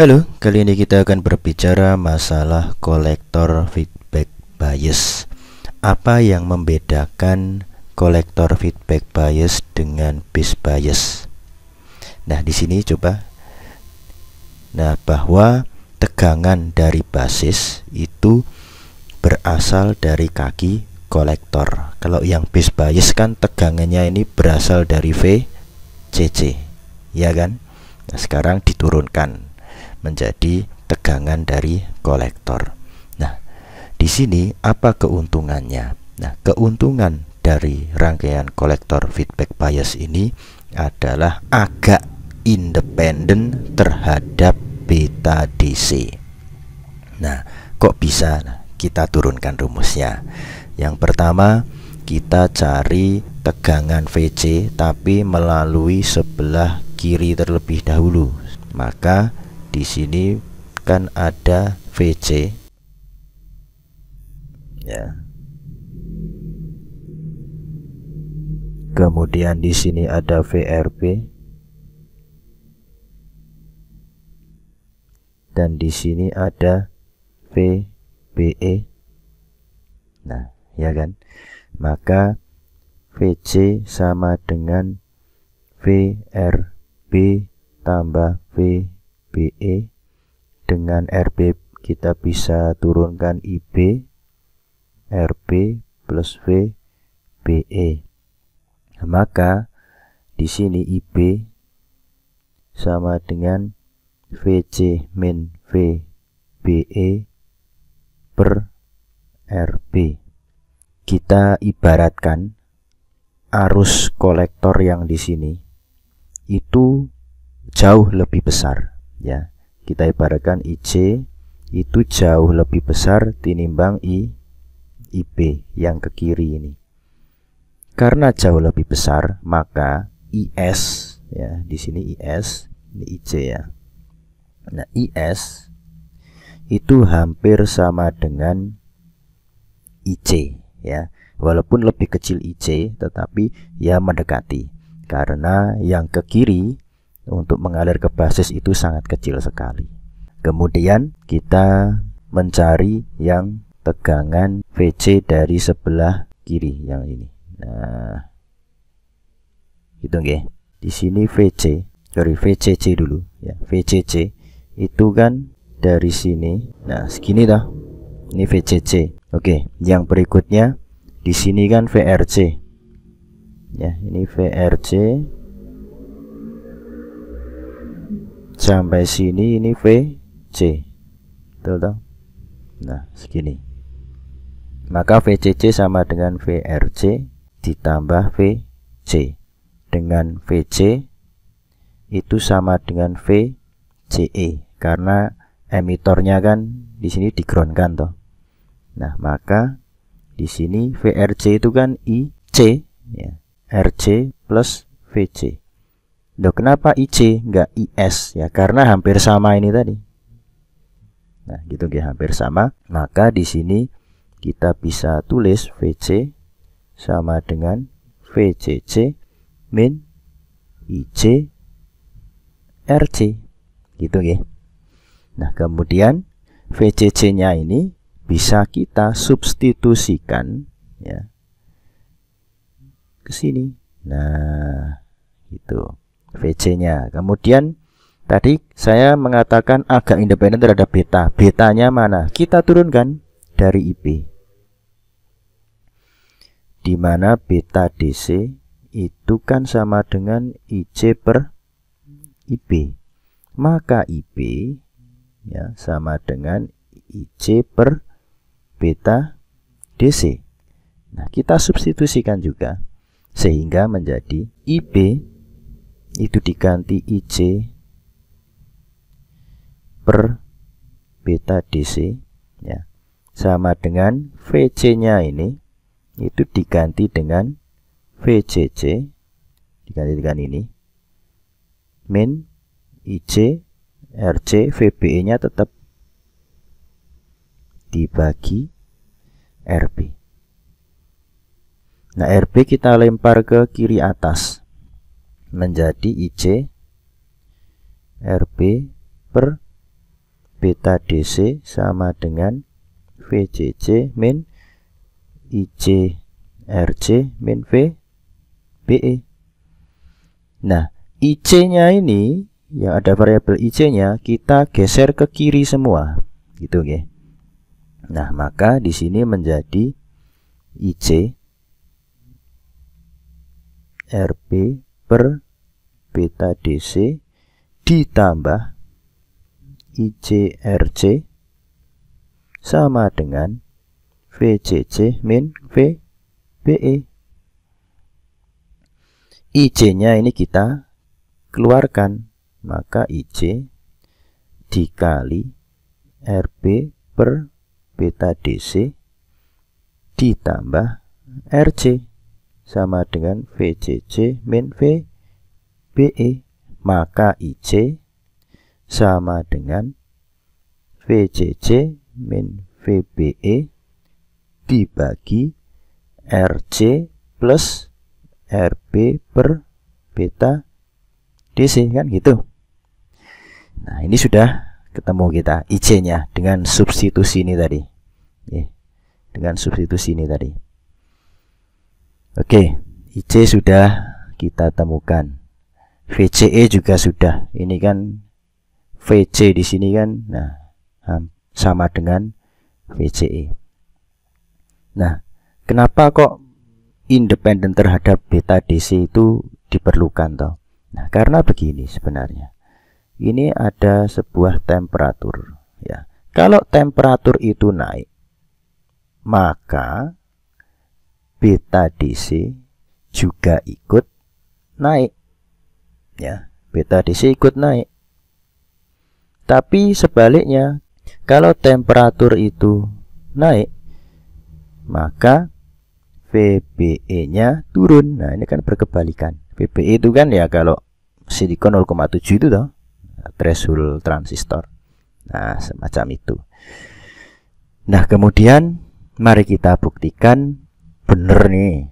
Halo, kali ini kita akan berbicara masalah kolektor feedback bias. Apa yang membedakan kolektor feedback bias dengan base bias? Nah, di sini coba. Nah, bahwa tegangan dari basis itu berasal dari kaki kolektor. Kalau yang base bias kan tegangannya ini berasal dari VCC, ya kan? Nah, sekarang diturunkan menjadi tegangan dari kolektor. Nah, di sini apa keuntungannya? Nah, keuntungan dari rangkaian kolektor feedback bias ini adalah agak independen terhadap beta DC. Nah, kok bisa? Nah, kita turunkan rumusnya. Yang pertama, kita cari tegangan VC tapi melalui sebelah kiri terlebih dahulu. Maka di sini kan ada VC, ya. Kemudian di sini ada VRB dan di sini ada VBE. Nah, ya kan? Maka VC sama dengan VRB tambah VBE. Dengan RB kita bisa turunkan IB, RB plus VBE. Maka di sini IB sama dengan VC min VBE per RB. Kita ibaratkan arus kolektor yang di sini itu jauh lebih besar, ya. Kita ibaratkan IC itu jauh lebih besar tinimbang IB yang ke kiri ini. Karena jauh lebih besar, maka IS, ya, di sini IS, ini IC, ya. Nah, IS itu hampir sama dengan IC, ya. Walaupun lebih kecil IC, tetapi ya mendekati. Karena yang ke kiri untuk mengalir ke basis itu sangat kecil sekali. Kemudian kita mencari yang tegangan VC dari sebelah kiri yang ini. Nah, gitu nggih. Di sini VCC dulu, ya. VCC itu kan dari sini. Nah, segini dah. Ini VCC. Oke, yang berikutnya di sini kan VRC. Ya, ini VRC. Sampai sini ini VC, betul toh? Nah, segini. Maka VCC sama dengan VRC ditambah VC. Dengan VC itu sama dengan VCE karena emitornya kan di sini digroundkan toh. Nah, maka di sini VRC itu kan IC, ya. RC plus VC. Loh, kenapa IC enggak IS? Ya, karena hampir sama ini tadi. Nah, gitu ya, hampir sama. Maka di sini kita bisa tulis VC sama dengan VCC min IC RC. Gitu ya. Nah, kemudian VCC-nya ini bisa kita substitusikan, ya, ke sini. Nah, gitu. VC-nya. Kemudian tadi saya mengatakan agak independen terhadap beta. Betanya mana? Kita turunkan dari IB. Di mana beta DC itu kan sama dengan IC per IB. Maka IB, ya, sama dengan IC per beta DC. Nah, kita substitusikan juga sehingga menjadi IB itu diganti IC per beta DC, ya, sama dengan VC-nya ini itu diganti dengan VCC, diganti dengan ini min IC RC, VBE-nya tetap dibagi RB. Nah, RB kita lempar ke kiri atas menjadi IC RB per beta DC sama dengan VCC min IC RC min VBE. Nah, IC-nya ini yang ada variabel IC-nya kita geser ke kiri semua, gitu ya. Nah, maka di sini menjadi IC RB per beta DC ditambah IC RC sama dengan VCC min VBE. IC-nya ini kita keluarkan, maka IC dikali RB per beta DC ditambah RC sama dengan VCC min VBE, maka IC sama dengan VCC min VBE dibagi RC plus RB per beta DC, kan gitu. Nah, ini sudah ketemu kita IC-nya dengan substitusi ini tadi. Dengan substitusi ini tadi. Oke, IC sudah kita temukan. VCE juga sudah. Ini kan VC di sini kan, nah sama dengan VCE. Nah, kenapa kok independen terhadap beta DC itu diperlukan toh? Nah, karena begini sebenarnya. Ini ada sebuah temperatur, ya. Kalau temperatur itu naik, maka beta DC juga ikut naik, ya. Beta DC ikut naik. Tapi sebaliknya, kalau temperatur itu naik, maka VBE-nya turun. Nah, ini kan berkebalikan. VBE itu kan ya kalau silikon 0,7 itu toh, threshold transistor. Nah, semacam itu. Nah, kemudian mari kita buktikan bener nih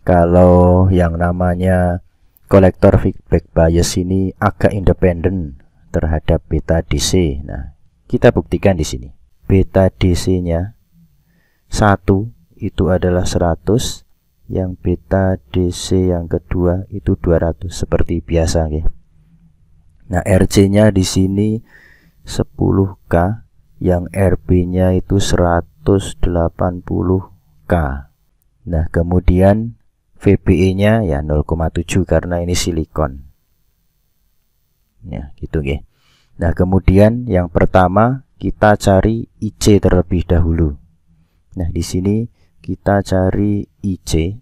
kalau yang namanya kolektor feedback bias ini agak independen terhadap beta DC. Nah, kita buktikan di sini. Beta DC-nya 1 itu adalah 100, yang beta DC yang kedua itu 200 seperti biasa ya. Nah, RC-nya di sini 10K, yang RB-nya itu 180K. Nah, kemudian VBE-nya ya 0,7 karena ini silikon. Ya, gitu ya. Nah, kemudian yang pertama kita cari IC terlebih dahulu. Nah, di sini kita cari IC.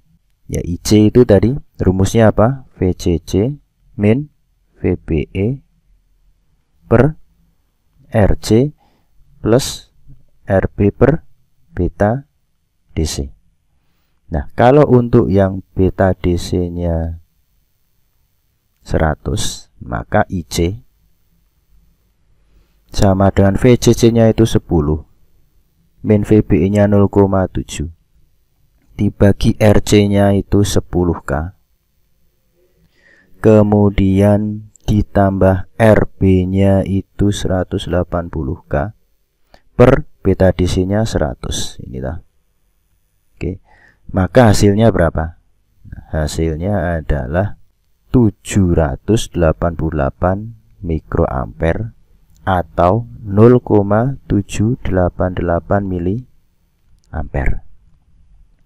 Ya, IC itu tadi rumusnya apa? VCC min VBE per RC plus RB per beta DC. Nah, kalau untuk yang beta DC-nya 100, maka IC sama dengan VCC-nya itu 10 min VBE-nya 0,7 dibagi RC-nya itu 10K, kemudian ditambah RB-nya itu 180K per beta DC-nya 100. Inilah. Oke. Maka hasilnya berapa? Hasilnya adalah 788 mikroampere atau 0,788 miliampere.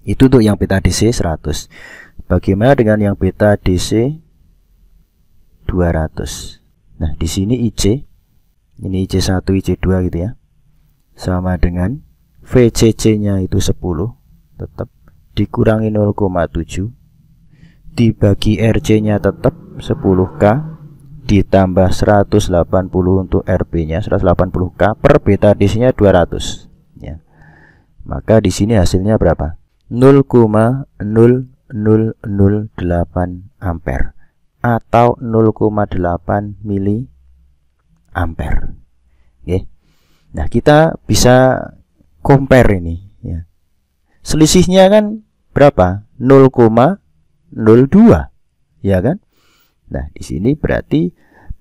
Itu untuk yang beta DC 100. Bagaimana dengan yang beta DC 200? Nah, di sini IC, ini IC1, IC2 gitu ya. Sama dengan VCC-nya itu 10 tetap dikurangi 0,7 dibagi RC-nya tetap 10K ditambah 180 untuk RB-nya 180K per beta DC-nya 200 ya. Maka di sini hasilnya berapa? 0,0008 ampere atau 0,8 miliampere. Oke. Nah, kita bisa compare ini ya. Selisihnya kan berapa? 0,02 ya kan? Nah, di sini berarti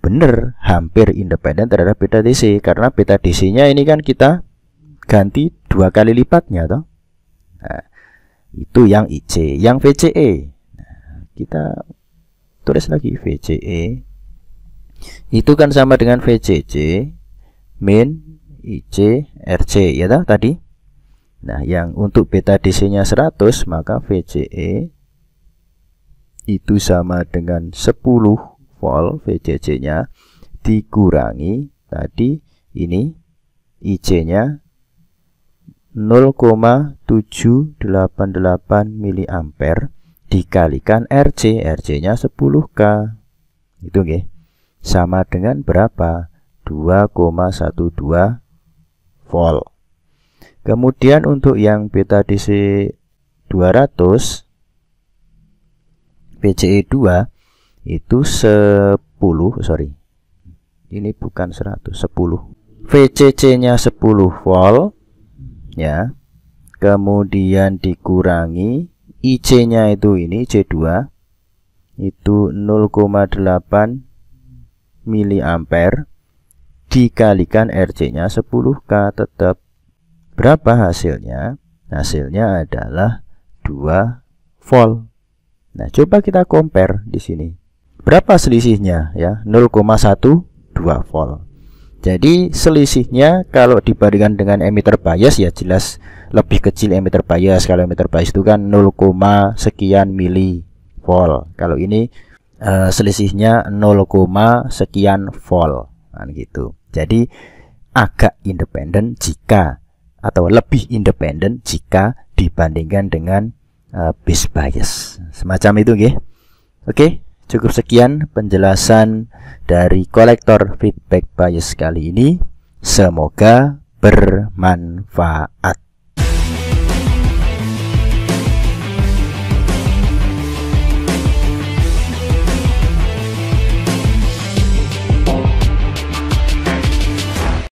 benar hampir independen terhadap beta DC, karena beta DC-nya ini kan kita ganti 2 kali lipatnya toh. Nah, itu yang IC. Yang VCE, nah, kita tulis lagi VCE itu kan sama dengan VCC min IC RC ya toh tadi. Nah, yang untuk beta DC-nya 100, maka VCE itu sama dengan 10 volt VCC-nya dikurangi tadi ini IC-nya 0,788 miliampere dikalikan RC. RC-nya 10K. Itu nggih. Sama dengan berapa? 2,12 volt. Kemudian untuk yang beta DC 200 VCE 2 itu 10, ini bukan 100, 10. VCC-nya 10 volt ya. Kemudian dikurangi IC-nya itu ini C2 itu 0,8 miliampere dikalikan RC-nya 10K, tetap berapa hasilnya? Hasilnya adalah 2 volt. Nah, coba kita compare di sini. Berapa selisihnya ya? 0,12 volt. Jadi selisihnya kalau dibandingkan dengan emitter bias ya jelas lebih kecil emitter bias. Kalau emitter bias itu kan 0, sekian milivolt. Kalau ini selisihnya 0, sekian volt kan gitu. Jadi agak independen jika atau lebih independen jika dibandingkan dengan base bias. Semacam itu nggih. Oke, cukup sekian penjelasan dari kolektor feedback bias kali ini. Semoga bermanfaat.